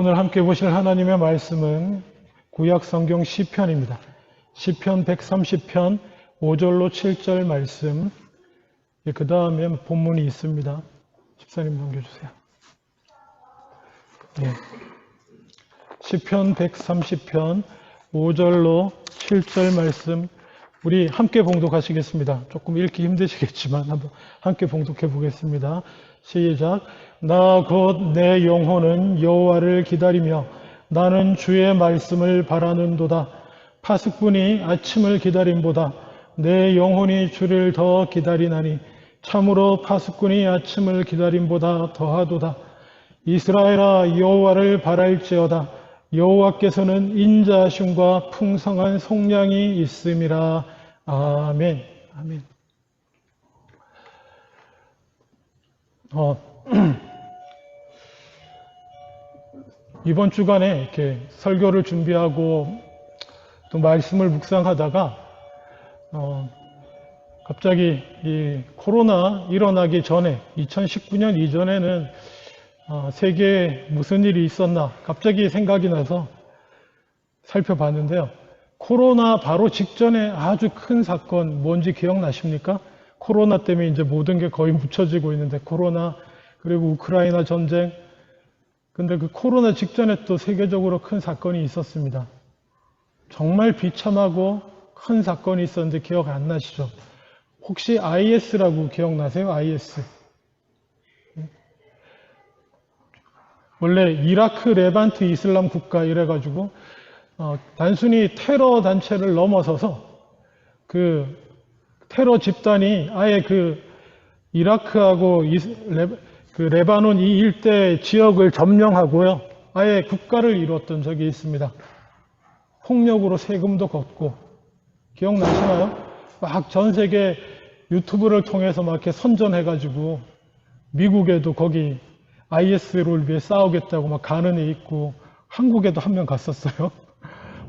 오늘 함께 보실 하나님의 말씀은 구약 성경 시편입니다. 시편 130편 5절로 7절 말씀, 그 다음에 본문이 있습니다. 집사님 넘겨주세요. 시편 130편 5절로 7절 말씀, 우리 함께 봉독하시겠습니다. 조금 읽기 힘드시겠지만 한번 함께 봉독해 보겠습니다. 시작. 나 곧 내 영혼은 여호와를 기다리며 나는 주의 말씀을 바라는도다. 파수꾼이 아침을 기다림보다 내 영혼이 주를 더 기다리나니 참으로 파수꾼이 아침을 기다림보다 더하도다. 이스라엘아, 여호와를 바랄지어다. 여호와께서는 인자하심과 풍성한 속량이 있음이라. 아멘. 아멘. 이번 주간에 이렇게 설교를 준비하고 또 말씀을 묵상하다가 갑자기 이 코로나 일어나기 전에 2019년 이전에는 세계에 무슨 일이 있었나 갑자기 생각이 나서 살펴봤는데요. 코로나 바로 직전에 아주 큰 사건 뭔지 기억나십니까? 코로나 때문에 이제 모든 게 거의 묻혀지고 있는데 코로나 그리고 우크라이나 전쟁. 근데 그 코로나 직전에 또 세계적으로 큰 사건이 있었습니다. 정말 비참하고 큰 사건이 있었는데 기억 안 나시죠? 혹시 IS라고 기억나세요? IS. 원래 이라크 레반트 이슬람 국가 이래가지고 단순히 테러 단체를 넘어서서 그 테러 집단이 아예 그 이라크하고 그 레바논 이 일대 지역을 점령하고요. 아예 국가를 이뤘던 적이 있습니다. 폭력으로 세금도 걷고. 기억나시나요? 막 전 세계 유튜브를 통해서 막 이렇게 선전해가지고 미국에도 거기 IS를 위해 싸우겠다고 막 가는 애 있고 한국에도 한 명 갔었어요.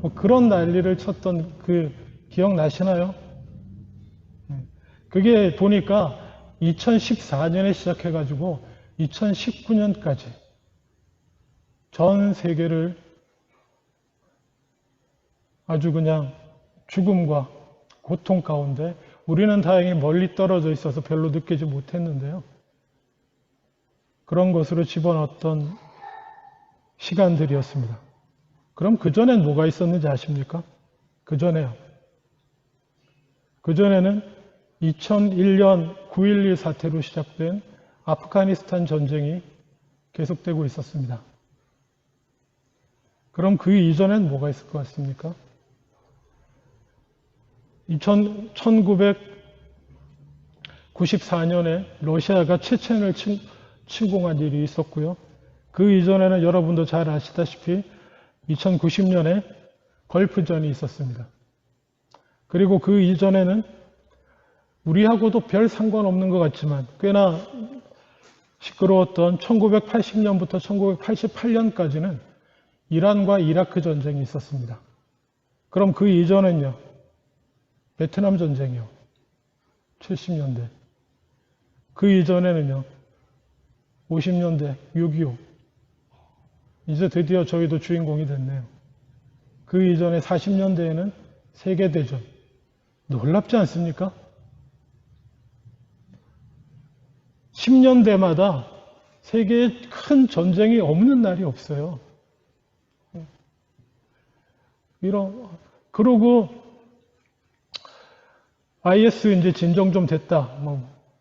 뭐 그런 난리를 쳤던 그 기억나시나요? 그게 보니까 2014년에 시작해가지고 2019년까지 전 세계를 아주 그냥 죽음과 고통 가운데, 우리는 다행히 멀리 떨어져 있어서 별로 느끼지 못했는데요. 그런 것으로 집어넣었던 시간들이었습니다. 그럼 그전엔 뭐가 있었는지 아십니까? 그전에요. 그전에는 2001년 9.11 사태로 시작된 아프가니스탄 전쟁이 계속되고 있었습니다. 그럼 그 이전엔 뭐가 있을 것 같습니까? 1994년에 러시아가 체첸을 침공한 일이 있었고요. 그 이전에는 여러분도 잘 아시다시피 2090년에 걸프전이 있었습니다. 그리고 그 이전에는 우리하고도 별 상관없는 것 같지만 꽤나 시끄러웠던 1980년부터 1988년까지는 이란과 이라크 전쟁이 있었습니다. 그럼 그 이전엔요? 베트남 전쟁이요. 70년대. 그 이전에는요? 50년대 6.25. 이제 드디어 저희도 주인공이 됐네요. 그 이전에 40년대에는 세계대전. 놀랍지 않습니까? 10년대마다 세계에 큰 전쟁이 없는 날이 없어요. 그러고 IS 이제 진정 좀 됐다.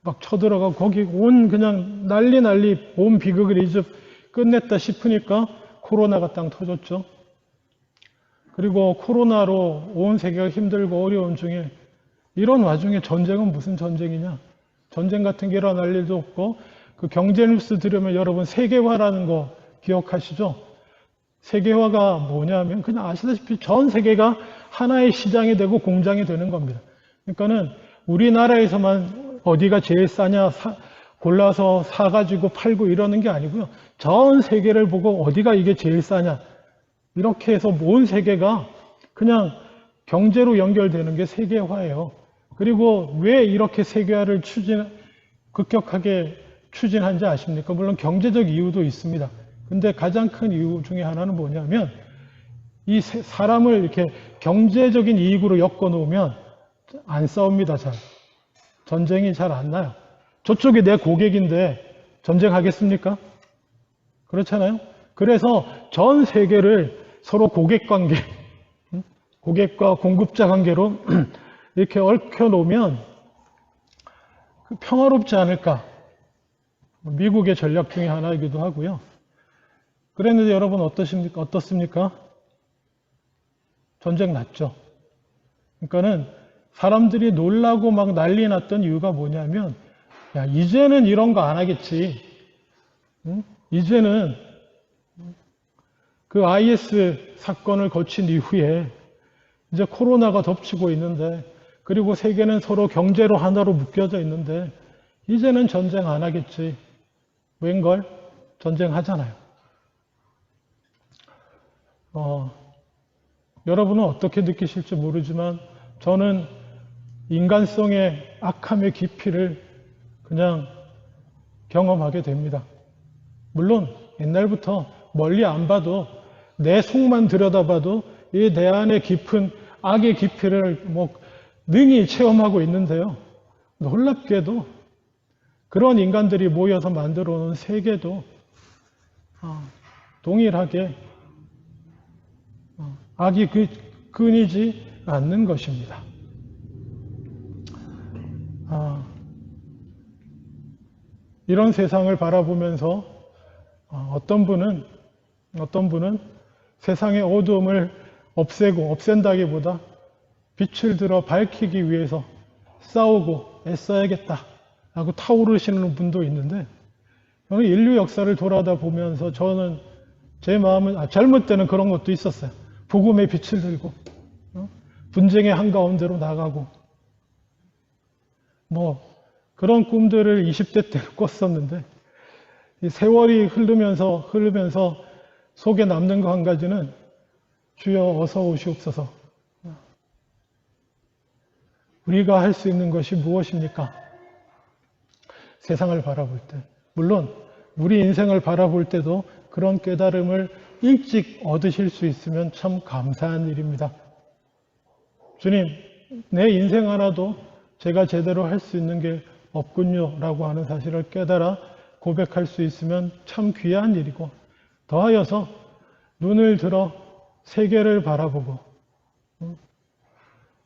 막 쳐들어가고 거기 그냥 난리 온 비극을 이제 끝냈다 싶으니까 코로나가 땅 터졌죠. 그리고 코로나로 온 세계가 힘들고 어려운 중에 이런 와중에 전쟁은 무슨 전쟁이냐? 전쟁 같은 게 일어날 일도 없고, 그 경제 뉴스 들으면 여러분 세계화라는 거 기억하시죠? 세계화가 뭐냐면 그냥 아시다시피 전 세계가 하나의 시장이 되고 공장이 되는 겁니다. 그러니까는 우리나라에서만 어디가 제일 싸냐 골라서 사가지고 팔고 이러는 게 아니고요. 전 세계를 보고 어디가 이게 제일 싸냐 이렇게 해서 온 세계가 그냥 경제로 연결되는 게 세계화예요. 그리고 왜 이렇게 세계화를 급격하게 추진한지 아십니까? 물론 경제적 이유도 있습니다. 근데 가장 큰 이유 중에 하나는 뭐냐면 이 사람을 이렇게 경제적인 이익으로 엮어 놓으면 안 싸웁니다. 잘. 전쟁이 잘 안 나요. 저쪽이 내 고객인데 전쟁하겠습니까? 그렇잖아요. 그래서 전 세계를 서로 고객 관계, 고객과 공급자 관계로 이렇게 얽혀 놓으면 평화롭지 않을까. 미국의 전략 중에 하나이기도 하고요. 그랬는데 여러분 어떻습니까? 전쟁 났죠. 그러니까는 사람들이 놀라고 막 난리 났던 이유가 뭐냐면, 야, 이제는 이런 거 안 하겠지. 응? 이제는 그 IS 사건을 거친 이후에 이제 코로나가 덮치고 있는데, 그리고 세계는 서로 경제로 하나로 묶여져 있는데, 이제는 전쟁 안 하겠지. 웬걸? 전쟁하잖아요. 여러분은 어떻게 느끼실지 모르지만 저는 인간성의 악함의 깊이를 그냥 경험하게 됩니다. 물론 옛날부터 멀리 안 봐도 내 속만 들여다봐도 이 내 안에 깊은 악의 깊이를 능히 체험하고 있는데요. 놀랍게도 그런 인간들이 모여서 만들어 놓은 세계도 동일하게 악이 끊이지 않는 것입니다. 이런 세상을 바라보면서 어떤 분은 세상의 어두움을 없앤다기보다 빛을 들어 밝히기 위해서 싸우고 애써야겠다라고 타오르시는 분도 있는데, 저는 인류 역사를 돌아다 보면서 저는 제 마음은 젊을 때는 그런 것도 있었어요. 복음의 빛을 들고 분쟁의 한가운데로 나가고 그런 꿈들을 20대 때 꿨었는데, 이 세월이 흐르면서 속에 남는 거 한 가지는 주여 어서 오시옵소서. 우리가 할 수 있는 것이 무엇입니까? 세상을 바라볼 때. 물론 우리 인생을 바라볼 때도 그런 깨달음을 일찍 얻으실 수 있으면 참 감사한 일입니다. 주님, 내 인생 하나도 제가 제대로 할 수 있는 게 없군요 라고 하는 사실을 깨달아 고백할 수 있으면 참 귀한 일이고, 더하여서 눈을 들어 세계를 바라보고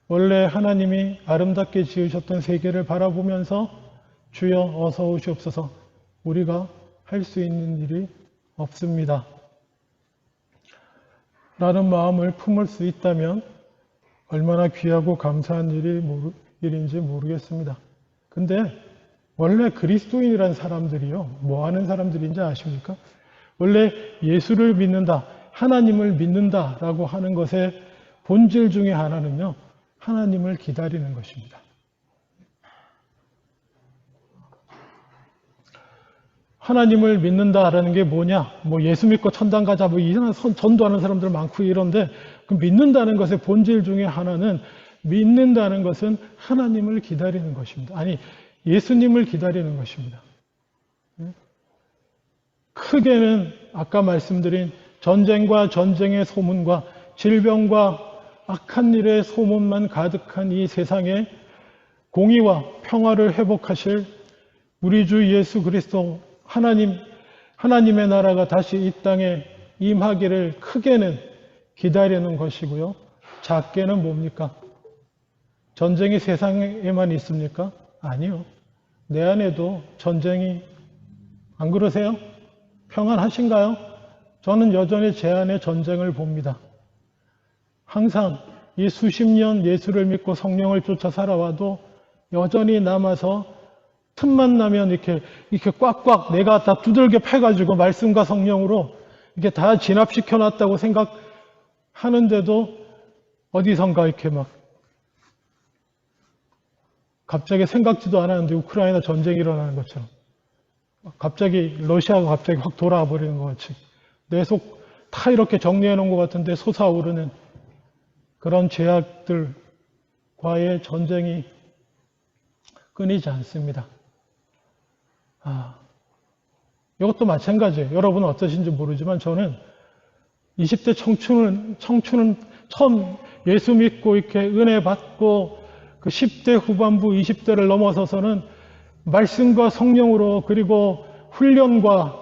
원래 하나님이 아름답게 지으셨던 세계를 바라보면서 주여 어서 오시옵소서, 우리가 할 수 있는 일이 없습니다 라는 마음을 품을 수 있다면 얼마나 귀하고 감사한 일인지 모르겠습니다. 근데 원래 그리스도인이란 사람들이요, 뭐 하는 사람들인지 아십니까? 원래 예수를 믿는다, 하나님을 믿는다라고 하는 것의 본질 중에 하나는요, 하나님을 기다리는 것입니다. 하나님을 믿는다라는 게 뭐냐? 예수 믿고 천당 가자, 이런 전도하는 사람들 많고 이런데, 그 믿는다는 것의 본질 중에 하나는, 믿는다는 것은 하나님을 기다리는 것입니다. 아니, 예수님을 기다리는 것입니다. 크게는 아까 말씀드린 전쟁과 전쟁의 소문과 질병과 악한 일의 소문만 가득한 이 세상에 공의와 평화를 회복하실 우리 주 예수 그리스도 하나님의 나라가 다시 이 땅에 임하기를 크게는 기다리는 것이고요. 작게는 뭡니까? 전쟁이 세상에만 있습니까? 아니요. 내 안에도 전쟁이, 안 그러세요? 평안하신가요? 저는 여전히 제 안에 전쟁을 봅니다. 항상 이 수십 년 예수를 믿고 성령을 쫓아 살아와도 여전히 남아서 틈만 나면 이렇게 꽉꽉 내가 다 두들겨 패가지고 말씀과 성령으로 이렇게 다 진압시켜 놨다고 생각하는데도 어디선가 이렇게 막 갑자기 생각지도 않았는데 우크라이나 전쟁이 일어나는 것처럼 갑자기 러시아가 갑자기 확 돌아와 버리는 것 같이 내 속 다 이렇게 정리해 놓은 것 같은데 솟아오르는 그런 죄악들과의 전쟁이 끊이지 않습니다. 이것도 마찬가지예요. 여러분은 어떠신지 모르지만 저는 20대 청춘은 처음 예수 믿고 이렇게 은혜 받고 그 10대 후반부 20대를 넘어서서는 말씀과 성령으로 그리고 훈련과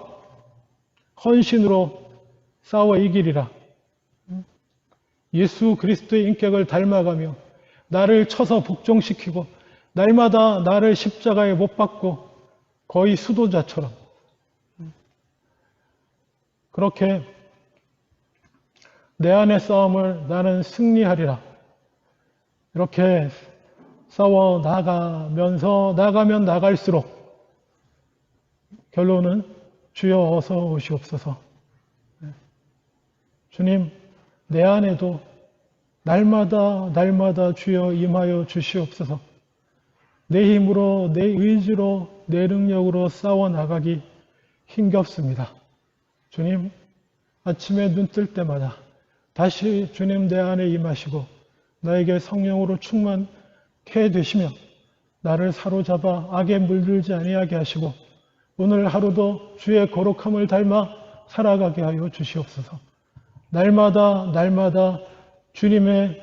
헌신으로 싸워 이기리라. 예수 그리스도의 인격을 닮아가며 나를 쳐서 복종시키고 날마다 나를 십자가에 못 박고 거의 수도자처럼 그렇게 내 안의 싸움을 나는 승리하리라. 이렇게 싸워 나가면 나갈수록 결론은 주여 어서 오시옵소서. 주님, 내 안에도 날마다 주여 임하여 주시옵소서. 내 힘으로, 내 의지로, 내 능력으로 싸워 나가기 힘겹습니다. 주님, 아침에 눈 뜰 때마다 다시 주님 내 안에 임하시고 나에게 성령으로 충만케 되시며 나를 사로잡아 악에 물들지 아니하게 하시고 오늘 하루도 주의 거룩함을 닮아 살아가게 하여 주시옵소서. 날마다 주님의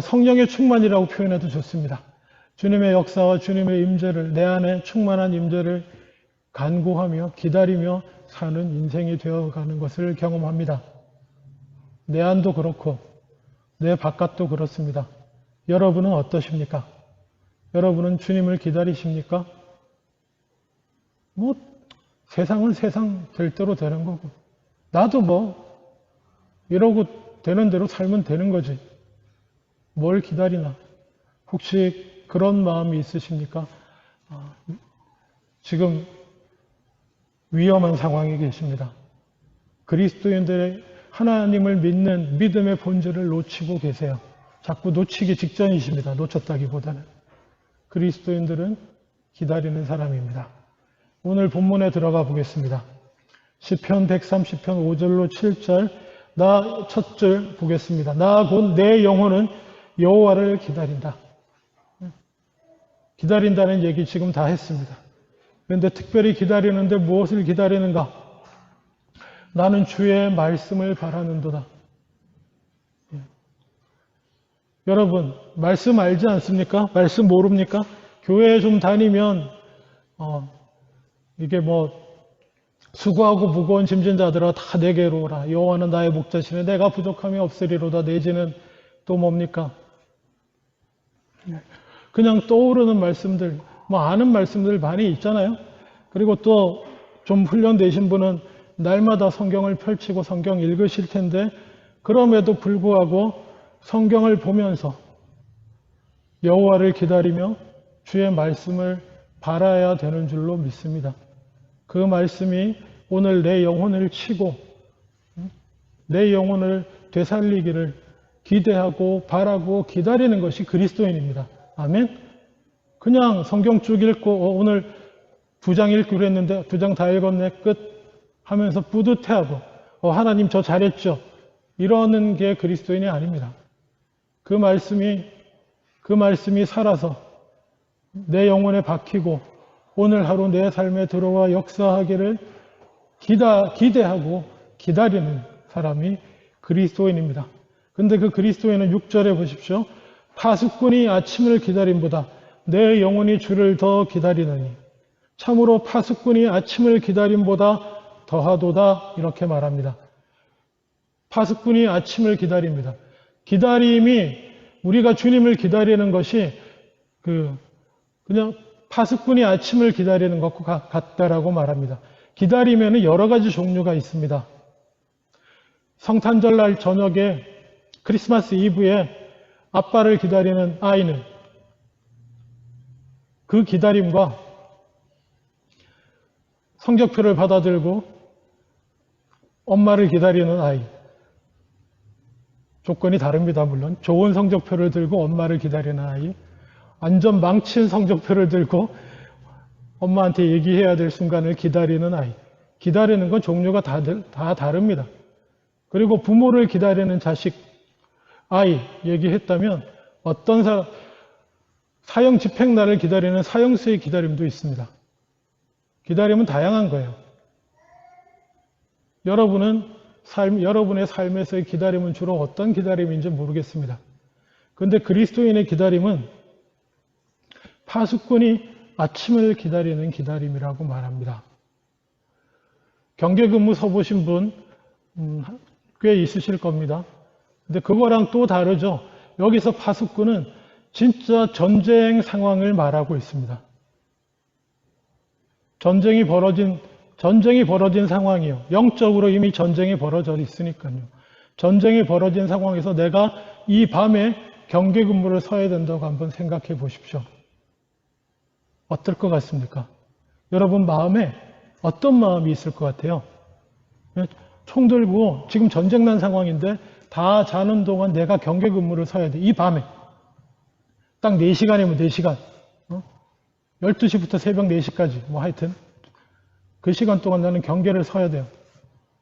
성령의 충만이라고 표현해도 좋습니다. 주님의 역사와 주님의 임재를 내 안에 충만한 임재를 간구하며 기다리며 사는 인생이 되어가는 것을 경험합니다. 내 안도 그렇고 내 바깥도 그렇습니다. 여러분은 어떠십니까? 여러분은 주님을 기다리십니까? 세상은 세상 될 대로 되는 거고 나도 이러고 되는 대로 살면 되는 거지. 뭘 기다리나? 혹시 그런 마음이 있으십니까? 지금 위험한 상황에 계십니다. 그리스도인들의 하나님을 믿는 믿음의 본질을 놓치고 계세요. 자꾸 놓치기 직전이십니다. 놓쳤다기보다는. 그리스도인들은 기다리는 사람입니다. 오늘 본문에 들어가 보겠습니다. 시편 130편 5절로 7절 첫 절 보겠습니다. 나 곧 내 영혼은 여호와를 기다린다. 기다린다는 얘기 지금 다 했습니다. 그런데 특별히 기다리는데 무엇을 기다리는가? 나는 주의 말씀을 바라는도다. 여러분, 말씀 알지 않습니까? 말씀 모릅니까? 교회에 좀 다니면 이게 수고하고 무거운 짐진 자들아 다 내게로 오라. 여호와는 나의 목자시네. 내가 부족함이 없으리로다. 내지는 또 뭡니까? 그냥 떠오르는 말씀들, 아는 말씀들 많이 있잖아요. 그리고 또 좀 훈련되신 분은 날마다 성경을 펼치고 성경 읽으실 텐데 그럼에도 불구하고 성경을 보면서 여호와를 기다리며 주의 말씀을 바라야 되는 줄로 믿습니다. 그 말씀이 오늘 내 영혼을 치고 내 영혼을 되살리기를 기대하고 바라고 기다리는 것이 그리스도인입니다. 아멘? 그냥 성경 쭉 읽고 오늘 2장 읽기로 했는데 2장 다 읽었네 끝 하면서 뿌듯해하고 하나님 저 잘했죠. 이러는 게 그리스도인이 아닙니다. 그 말씀이 살아서 내 영혼에 박히고 오늘 하루 내 삶에 들어와 역사하기를 기대하고 기다리는 사람이 그리스도인입니다. 근데 그 그리스도인은 6절에 보십시오. 파수꾼이 아침을 기다림보다 내 영혼이 주를 더 기다리느니 참으로 파수꾼이 아침을 기다림보다 더하도다 이렇게 말합니다. 파수꾼이 아침을 기다립니다. 기다림이 우리가 주님을 기다리는 것이 그냥 파수꾼이 아침을 기다리는 것과 같다라고 말합니다. 기다리면 여러 가지 종류가 있습니다. 성탄절날 저녁에 크리스마스 이브에 아빠를 기다리는 아이는 그 기다림과 성적표를 받아들고 엄마를 기다리는 아이. 조건이 다릅니다, 물론. 좋은 성적표를 들고 엄마를 기다리는 아이. 완전 망친 성적표를 들고 엄마한테 얘기해야 될 순간을 기다리는 아이. 기다리는 건 종류가 다 다릅니다. 그리고 부모를 기다리는 자식, 아이 얘기했다면 어떤 사형 집행날을 기다리는 사형수의 기다림도 있습니다. 기다림은 다양한 거예요. 여러분의 삶에서의 기다림은 주로 어떤 기다림인지 모르겠습니다. 그런데 그리스도인의 기다림은 파수꾼이 아침을 기다리는 기다림이라고 말합니다. 경계근무 서보신 분 꽤 있으실 겁니다. 근데 그거랑 또 다르죠. 여기서 파수꾼은 진짜 전쟁 상황을 말하고 있습니다. 전쟁이 벌어진 상황이요. 영적으로 이미 전쟁이 벌어져 있으니까요. 전쟁이 벌어진 상황에서 내가 이 밤에 경계 근무를 서야 된다고 한번 생각해 보십시오. 어떨 것 같습니까? 여러분 마음에 어떤 마음이 있을 것 같아요? 총 들고 지금 전쟁 난 상황인데 다 자는 동안 내가 경계 근무를 서야 돼. 이 밤에. 딱 4시간이면 4시간. 12시부터 새벽 4시까지. 뭐 하여튼. 그 시간 동안 나는 경계를 서야 돼요.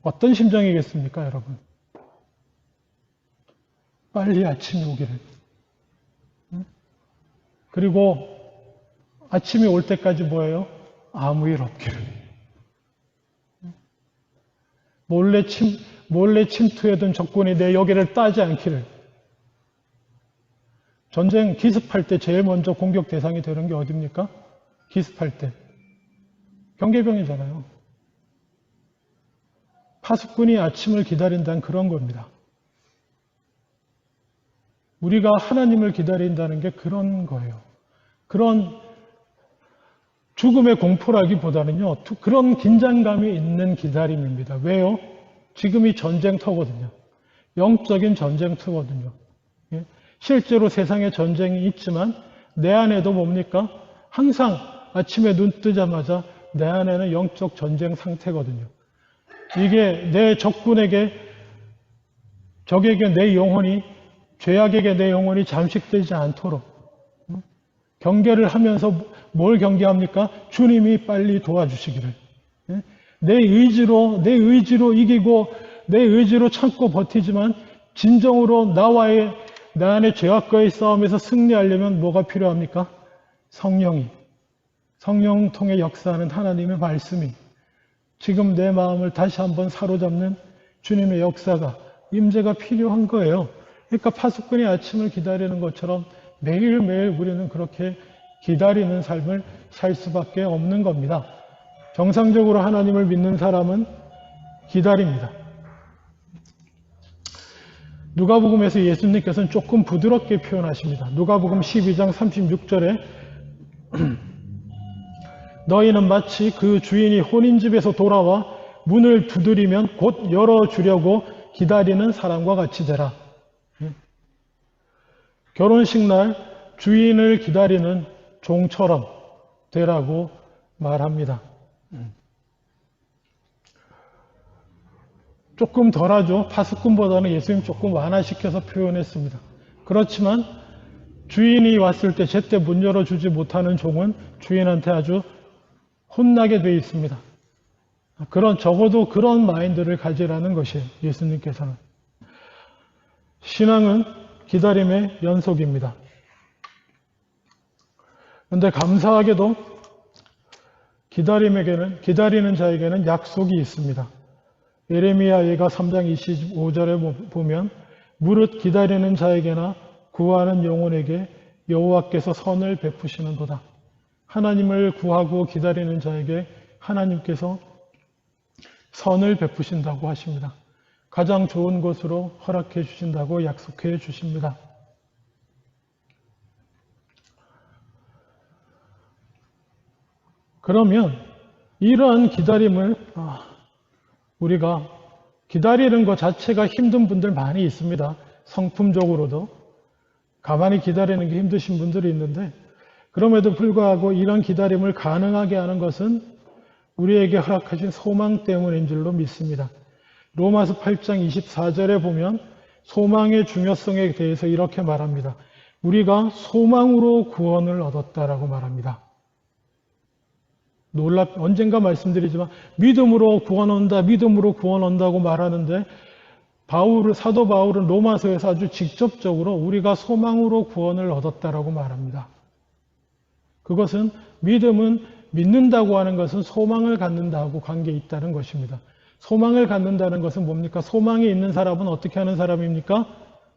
어떤 심정이겠습니까, 여러분? 빨리 아침이 오기를. 그리고 아침이 올 때까지 뭐예요? 아무 일 없기를. 몰래 침투해든 적군이 내 여기를 따지 않기를. 전쟁 기습할 때 제일 먼저 공격 대상이 되는 게 어딥니까? 기습할 때. 경계병이잖아요. 파수꾼이 아침을 기다린다는 그런 겁니다. 우리가 하나님을 기다린다는 게 그런 거예요. 그런 죽음의 공포라기보다는요, 그런 긴장감이 있는 기다림입니다. 왜요? 지금이 전쟁터거든요. 영적인 전쟁터거든요. 실제로 세상에 전쟁이 있지만 내 안에도 뭡니까? 항상 아침에 눈 뜨자마자 내 안에는 영적 전쟁 상태거든요. 이게 내 적에게 내 영혼이, 죄악에게 내 영혼이 잠식되지 않도록 경계를 하면서 뭘 경계합니까? 주님이 빨리 도와주시기를. 내 의지로 이기고 내 의지로 참고 버티지만 진정으로 내 안의 죄악과의 싸움에서 승리하려면 뭐가 필요합니까? 성령 통해 역사하는 하나님의 말씀이 지금 내 마음을 다시 한번 사로잡는 주님의 역사가 임재가 필요한 거예요. 그러니까 파수꾼이 아침을 기다리는 것처럼 매일매일 우리는 그렇게 기다리는 삶을 살 수밖에 없는 겁니다. 정상적으로 하나님을 믿는 사람은 기다립니다. 누가복음에서 예수님께서는 조금 부드럽게 표현하십니다. 누가복음 12장 36절에 너희는 마치 그 주인이 혼인집에서 돌아와 문을 두드리면 곧 열어주려고 기다리는 사람과 같이 되라. 결혼식 날 주인을 기다리는 종처럼 되라고 말합니다. 조금 덜하죠. 파수꾼보다는 예수님 조금 완화시켜서 표현했습니다. 그렇지만 주인이 왔을 때 제때 문 열어주지 못하는 종은 주인한테 아주 혼나게 되어 있습니다. 적어도 그런 마인드를 가지라는 것이에요. 예수님께서는. 신앙은 기다림의 연속입니다. 그런데 감사하게도 기다리는 자에게는 약속이 있습니다. 예레미야 예가 3장 25절에 보면 무릇 기다리는 자에게나 구하는 영혼에게 여호와께서 선을 베푸시는도다. 하나님을 구하고 기다리는 자에게 하나님께서 선을 베푸신다고 하십니다. 가장 좋은 것으로 허락해 주신다고 약속해 주십니다. 그러면 이러한 기다림을 우리가 기다리는 것 자체가 힘든 분들 많이 있습니다. 성품적으로도 가만히 기다리는 게 힘드신 분들이 있는데 그럼에도 불구하고 이런 기다림을 가능하게 하는 것은 우리에게 허락하신 소망 때문인 줄로 믿습니다. 로마서 8장 24절에 보면 소망의 중요성에 대해서 이렇게 말합니다. 우리가 소망으로 구원을 얻었다라고 말합니다. 언젠가 말씀드리지만 믿음으로 구원 얻는다고 말하는데 사도 바울은 로마서에서 아주 직접적으로 우리가 소망으로 구원을 얻었다라고 말합니다. 그것은 믿음은 믿는다고 하는 것은 소망을 갖는다고 관계 있다는 것입니다. 소망을 갖는다는 것은 뭡니까? 소망이 있는 사람은 어떻게 하는 사람입니까?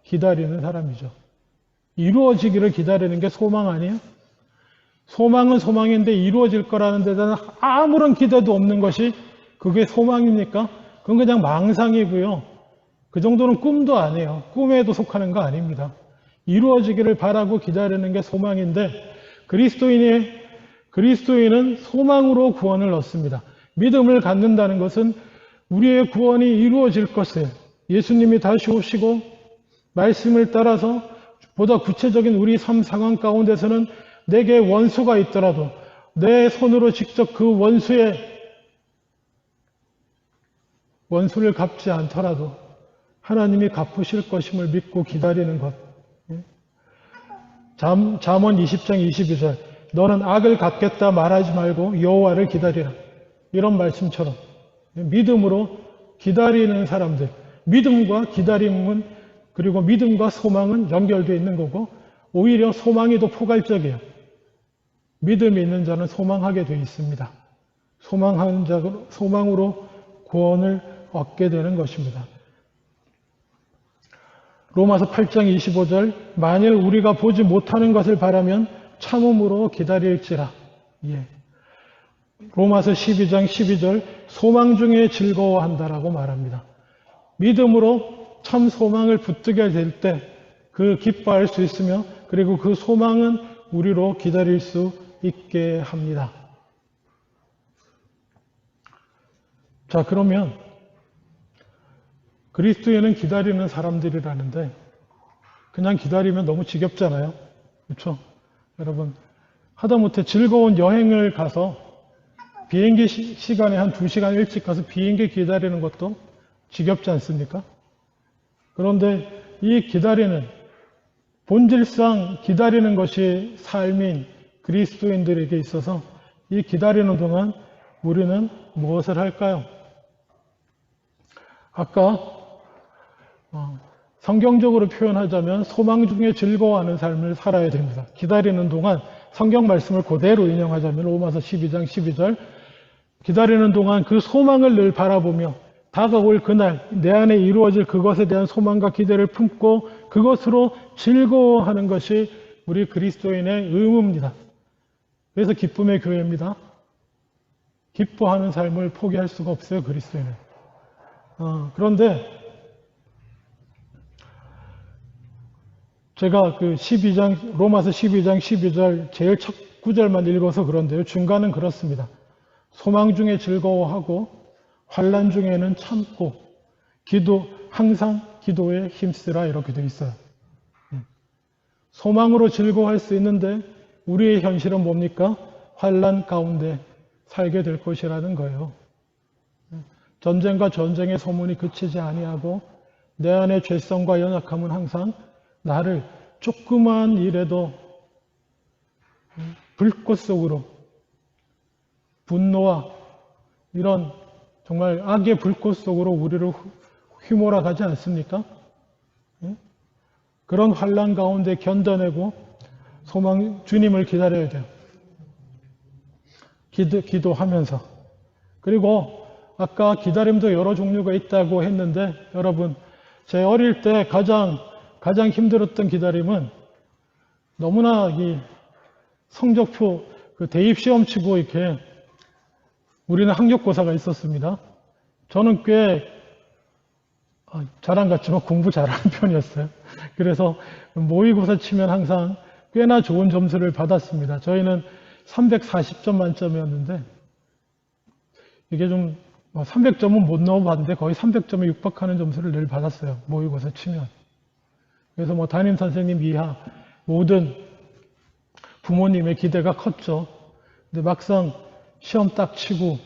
기다리는 사람이죠. 이루어지기를 기다리는 게 소망 아니에요? 소망은 소망인데 이루어질 거라는 데는 아무런 기대도 없는 것이 그게 소망입니까? 그건 그냥 망상이고요. 그 정도는 꿈도 아니에요. 꿈에도 속하는 거 아닙니다. 이루어지기를 바라고 기다리는 게 소망인데 그리스도인은 소망으로 구원을 얻습니다. 믿음을 갖는다는 것은 우리의 구원이 이루어질 것을 예수님이 다시 오시고 말씀을 따라서 보다 구체적인 우리 삶 상황 가운데서는 내게 원수가 있더라도 내 손으로 직접 그 원수를 갚지 않더라도 하나님이 갚으실 것임을 믿고 기다리는 것. 잠언 20장 22절 너는 악을 갚겠다 말하지 말고 여호와를 기다리라. 이런 말씀처럼 믿음으로 기다리는 사람들, 믿음과 기다림은 그리고 믿음과 소망은 연결되어 있는 거고 오히려 소망이 더 포괄적이에요. 믿음이 있는 자는 소망하게 되어 있습니다. 소망으로 구원을 얻게 되는 것입니다. 로마서 8장 25절 만일 우리가 보지 못하는 것을 바라면 참음으로 기다릴지라. 예. 로마서 12장 12절 소망 중에 즐거워한다라고 말합니다. 믿음으로 참 소망을 붙들게 될 때 그 기뻐할 수 있으며 그리고 그 소망은 우리로 기다릴 수 있게 합니다. 자, 그러면 그리스도인은 기다리는 사람들이라는데 그냥 기다리면 너무 지겹잖아요. 그렇죠? 여러분 하다못해 즐거운 여행을 가서 비행기 시간에 한 2시간 일찍 가서 비행기 기다리는 것도 지겹지 않습니까? 그런데 이 본질상 기다리는 것이 삶인 그리스도인들에게 있어서 이 기다리는 동안 우리는 무엇을 할까요? 아까 성경적으로 표현하자면 소망 중에 즐거워하는 삶을 살아야 됩니다. 기다리는 동안 성경 말씀을 그대로 인용하자면 로마서 12장 12절 기다리는 동안 그 소망을 늘 바라보며 다가올 그날 내 안에 이루어질 그것에 대한 소망과 기대를 품고 그것으로 즐거워하는 것이 우리 그리스도인의 의무입니다. 그래서 기쁨의 교회입니다. 기뻐하는 삶을 포기할 수가 없어요, 그리스도인은. 그런데 제가 로마서 12장 12절 제일 첫 구절만 읽어서 그런데요. 중간은 그렇습니다. 소망 중에 즐거워하고 환난 중에는 참고 항상 기도에 힘쓰라 이렇게 되어 있어요. 소망으로 즐거워할 수 있는데 우리의 현실은 뭡니까? 환난 가운데 살게 될 것이라는 거예요. 전쟁과 전쟁의 소문이 그치지 아니하고 내 안의 죄성과 연약함은 항상 나를 조그만 일에도 불꽃 속으로 분노와 이런 정말 악의 불꽃 속으로 우리를 휘몰아 가지 않습니까? 그런 환난 가운데 견뎌내고 주님을 기다려야 돼요. 기도하면서. 그리고 아까 기다림도 여러 종류가 있다고 했는데 여러분 제 어릴 때 가장 힘들었던 기다림은 너무나 이 성적표 대입시험 치고 이렇게 우리는 학력고사가 있었습니다. 저는 꽤 자랑 같지만 공부 잘하는 편이었어요. 그래서 모의고사 치면 항상 꽤나 좋은 점수를 받았습니다. 저희는 340점 만점이었는데 이게 좀 300점은 못 넣어봤는데 거의 300점에 육박하는 점수를 늘 받았어요. 모의고사 치면. 그래서 담임 선생님 이하 모든 부모님의 기대가 컸죠. 근데 막상 시험 딱 치고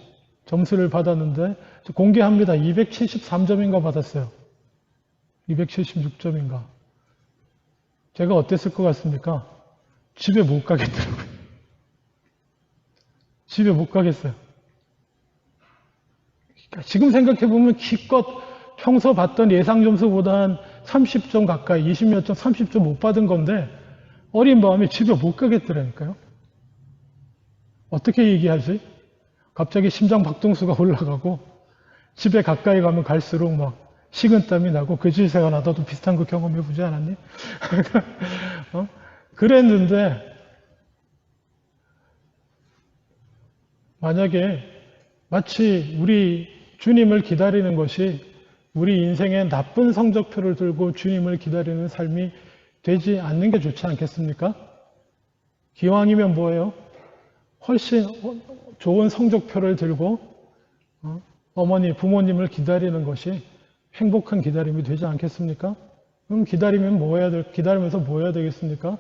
점수를 받았는데 공개합니다. 273점인가 받았어요. 276점인가. 제가 어땠을 것 같습니까? 집에 못 가겠더라고요. 집에 못 가겠어요. 지금 생각해보면 기껏 평소 받던 예상 점수보다 한 30점 가까이, 20몇 점, 30점 못 받은 건데 어린 마음에 집에 못 가겠더라니까요. 어떻게 얘기하지? 갑자기 심장 박동수가 올라가고 집에 가까이 가면 갈수록 막 식은땀이 나고 거짓새가 나도 비슷한 거 경험해 보지 않았니? 그랬는데 만약에 마치 우리 주님을 기다리는 것이 우리 인생의 나쁜 성적표를 들고 주님을 기다리는 삶이 되지 않는 게 좋지 않겠습니까? 기왕이면 뭐예요? 훨씬 좋은 성적표를 들고 어머니, 부모님을 기다리는 것이 행복한 기다림이 되지 않겠습니까? 그럼 기다리면서 뭐 해야 되겠습니까?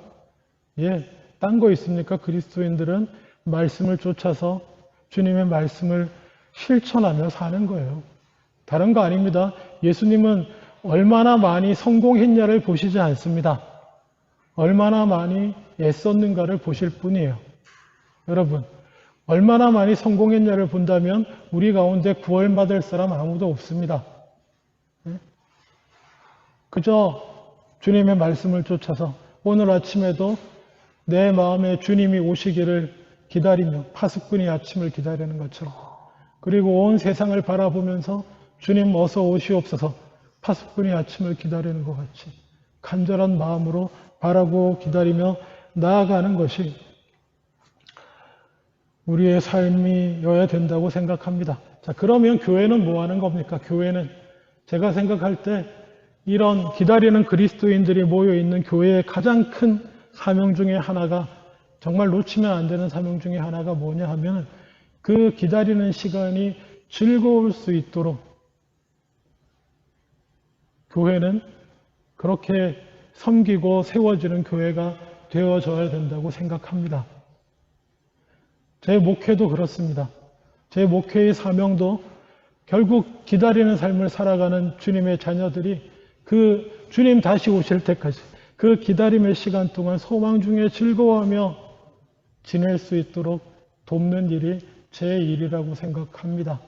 예, 딴 거 있습니까? 그리스도인들은 말씀을 쫓아서 주님의 말씀을 실천하며 사는 거예요. 다른 거 아닙니다. 예수님은 얼마나 많이 성공했냐를 보시지 않습니다. 얼마나 많이 애썼는가를 보실 뿐이에요. 여러분, 얼마나 많이 성공했냐를 본다면 우리 가운데 구원받을 사람 아무도 없습니다. 그저 주님의 말씀을 쫓아서 오늘 아침에도 내 마음에 주님이 오시기를 기다리며 파수꾼이 아침을 기다리는 것처럼, 그리고 온 세상을 바라보면서 주님 어서 오시옵소서 파수꾼이 아침을 기다리는 것 같이 간절한 마음으로 바라고 기다리며 나아가는 것이 우리의 삶이어야 된다고 생각합니다. 자, 그러면 교회는 뭐 하는 겁니까? 교회는 제가 생각할 때 이런 기다리는 그리스도인들이 모여 있는 교회의 가장 큰 사명 중에 하나가, 정말 놓치면 안 되는 사명 중에 하나가 뭐냐 하면, 그 기다리는 시간이 즐거울 수 있도록 교회는 그렇게 섬기고 세워지는 교회가 되어져야 된다고 생각합니다. 제 목회도 그렇습니다. 제 목회의 사명도 결국 기다리는 삶을 살아가는 주님의 자녀들이 그 주님 다시 오실 때까지 그 기다림의 시간 동안 소망 중에 즐거워하며 지낼 수 있도록 돕는 일이 제 일이라고 생각합니다.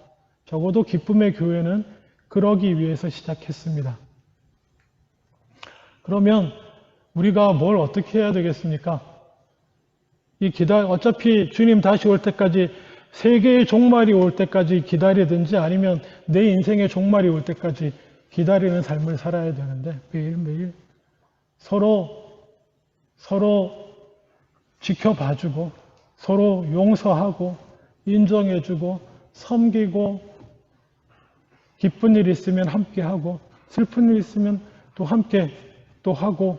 적어도 기쁨의 교회는 그러기 위해서 시작했습니다. 그러면 우리가 뭘 어떻게 해야 되겠습니까? 어차피 주님 다시 올 때까지, 세계의 종말이 올 때까지 기다리든지 아니면 내 인생의 종말이 올 때까지 기다리는 삶을 살아야 되는데, 매일매일 서로 지켜봐주고 서로 용서하고 인정해주고 섬기고, 기쁜 일 있으면 함께하고 슬픈 일 있으면 또 함께 또 하고,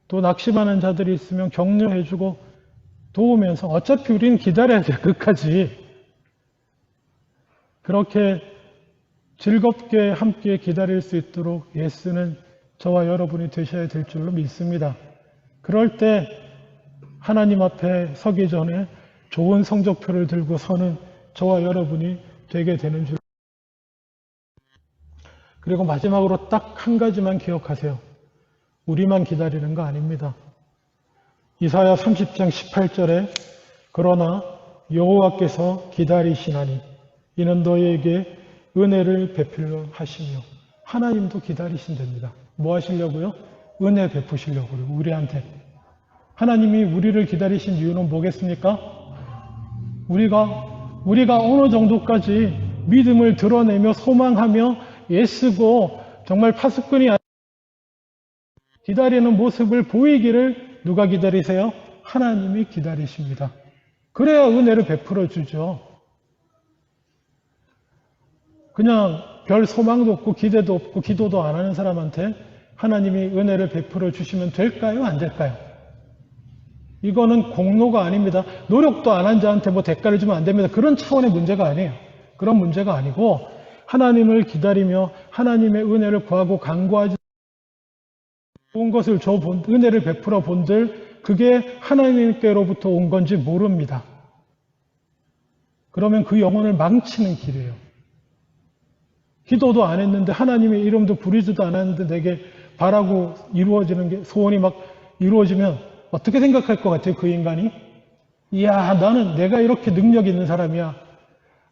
또 낙심하는 자들이 있으면 격려해주고 도우면서, 어차피 우리는 기다려야 돼. 끝까지. 그렇게 즐겁게 함께 기다릴 수 있도록 애쓰는 저와 여러분이 되셔야 될 줄로 믿습니다. 그럴 때 하나님 앞에 서기 전에 좋은 성적표를 들고 서는 저와 여러분이 되게 되는 줄. 그리고 마지막으로 딱 한 가지만 기억하세요. 우리만 기다리는 거 아닙니다. 이사야 30장 18절에 그러나 여호와께서 기다리시나니 이는 너희에게 은혜를 베풀려 하시며, 하나님도 기다리신답니다. 뭐 하시려고요? 은혜 베푸시려고요. 우리한테. 하나님이 우리를 기다리신 이유는 뭐겠습니까? 우리가 어느 정도까지 믿음을 드러내며 소망하며 애쓰고 정말 파수꾼이 기다리는 모습을 보이기를 누가 기다리세요? 하나님이 기다리십니다. 그래야 은혜를 베풀어 주죠. 그냥 별 소망도 없고 기대도 없고 기도도 안 하는 사람한테 하나님이 은혜를 베풀어 주시면 될까요? 안 될까요? 이거는 공로가 아닙니다. 노력도 안 한 자한테 뭐 대가를 주면 안 됩니다. 그런 차원의 문제가 아니에요. 그런 문제가 아니고, 하나님을 기다리며 하나님의 은혜를 구하고 간구하지, 좋은 것을 은혜를 베풀어 본들, 그게 하나님께로부터 온 건지 모릅니다. 그러면 그 영혼을 망치는 길이에요. 기도도 안 했는데, 하나님의 이름도 부르지도 않았는데 내게 바라고 이루어지는 게, 소원이 막 이루어지면 어떻게 생각할 것 같아요? 그 인간이? 이야, 나는 내가 이렇게 능력 있는 사람이야.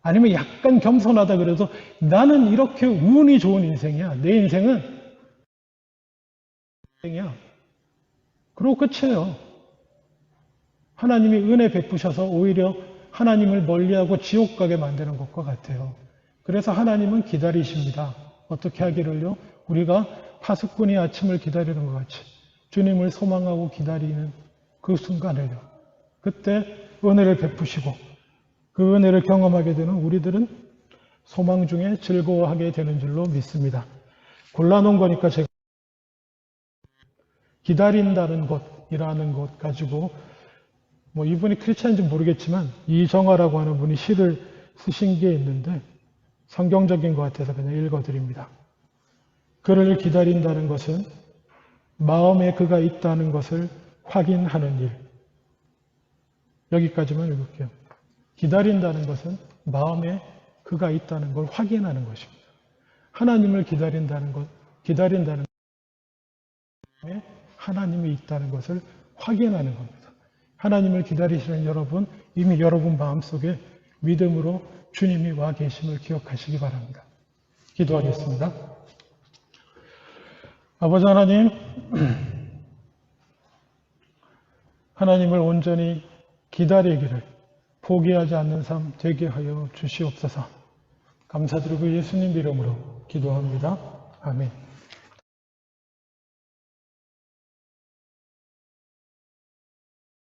아니면 약간 겸손하다 그래도 나는 이렇게 운이 좋은 인생이야. 내 인생은 인생이야. 그러고 끝이에요. 하나님이 은혜 베푸셔서 오히려 하나님을 멀리하고 지옥 가게 만드는 것과 같아요. 그래서 하나님은 기다리십니다. 어떻게 하기를요? 우리가 파수꾼이 아침을 기다리는 것 같이 주님을 소망하고 기다리는 그 순간을요. 그때 은혜를 베푸시고 그 은혜를 경험하게 되는 우리들은 소망 중에 즐거워하게 되는 줄로 믿습니다. 골라놓은 거니까 제가 기다린다는 것이라는 것 가지고 이분이 크리스찬인지 모르겠지만 이정화라고 하는 분이 시를 쓰신 게 있는데 성경적인 것 같아서 그냥 읽어드립니다. 그를 기다린다는 것은 마음에 그가 있다는 것을 확인하는 일. 여기까지만 읽을게요. 기다린다는 것은 마음에 그가 있다는 걸 확인하는 것입니다. 하나님을 기다린다는 것, 마음에 하나님이 있다는 것을 확인하는 겁니다. 하나님을 기다리시는 여러분, 이미 여러분 마음속에 믿음으로 주님이 와 계심을 기억하시기 바랍니다. 기도하겠습니다. 아버지 하나님, 하나님을 온전히 기다리기를 포기하지 않는 삶 되게 하여 주시옵소서. 감사드리고 예수님 이름으로 기도합니다. 아멘.